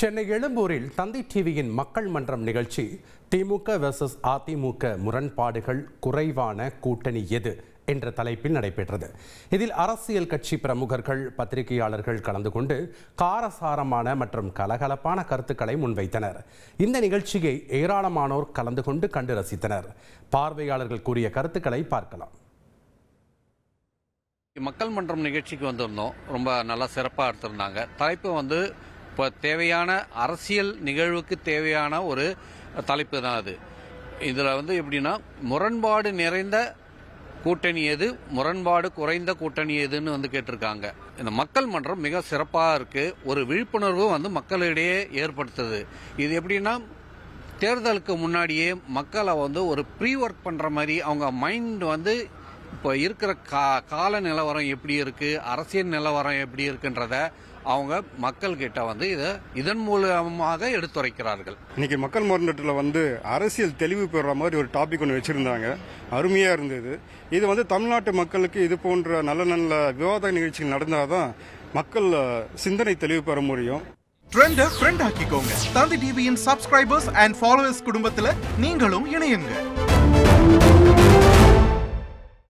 சென்னை எழும்பூரில் தந்தை டிவியின் மக்கள் மன்றம் நிகழ்ச்சி திமுக வெர்சஸ் அதிமுக முரண்பாடுகள் குறைவான கூட்டணி எது என்ற தலைப்பில் நடைபெற்றது. இதில் அரசியல் கட்சி பிரமுகர்கள், பத்திரிகையாளர்கள் கலந்து கொண்டு காரசாரமான மற்றும் கலகலப்பான கருத்துக்களை முன்வைத்தனர். இந்த நிகழ்ச்சியை ஏராளமானோர் கலந்து கொண்டு கண்டு ரசித்தனர். பார்வையாளர்கள் கூறிய கருத்துக்களை பார்க்கலாம். மக்கள் மன்றம் நிகழ்ச்சிக்கு வந்திருந்தோம். ரொம்ப நல்லா சிறப்பாக எடுத்திருந்தாங்க. தலைப்பு இப்போ தேவையான அரசியல் நிகழ்வுக்கு தேவையான ஒரு தலைப்பு தான் அது. இதில் எப்படின்னா, முரண்பாடு நிறைந்த கூட்டணி எது, முரண்பாடு குறைந்த கூட்டணி எதுன்னு கேட்டிருக்காங்க. இந்த மக்கள் மன்றம் மிக சிறப்பாக இருக்கு. ஒரு விழிப்புணர்வு மக்களிடையே ஏற்படுத்துது. இது எப்படின்னா, தேர்தலுக்கு முன்னாடியே மக்களை ஒரு ப்ரீ ஒர்க் பண்ற மாதிரி அவங்க மைண்ட் இப்போ இருக்கிற கால நிலவரம் எப்படி இருக்கு, அரசியல் நிலவரம் எப்படி இருக்குன்றத அவங்க மக்கள் கிட்ட இதன் மூலமாக எடுத்துரைக்கிறார்கள். இன்னைக்கு மக்கள் மன்றத்தில் அரசியல் தெளிவு பெற மாதிரி ஒரு டாபிக் ஒன்று வச்சிருந்தாங்க. அருமையா இருந்தது. இது தமிழ்நாட்டு மக்களுக்கு இது போன்ற நல்ல நல்ல விவாத நிகழ்ச்சிகள் நடந்தாதான் மக்கள் சிந்தனை தெளிவு பெற முடியும். ட்ரெண்ட ஃப்ரெண்ட் ஆக்கிக்கோங்க. தந்தி டிவியின் சப்ஸ்கிரைபர்ஸ் அண்ட் ஃபாலோவர்ஸ் குடும்பத்தில் நீங்களும் இணையுங்க.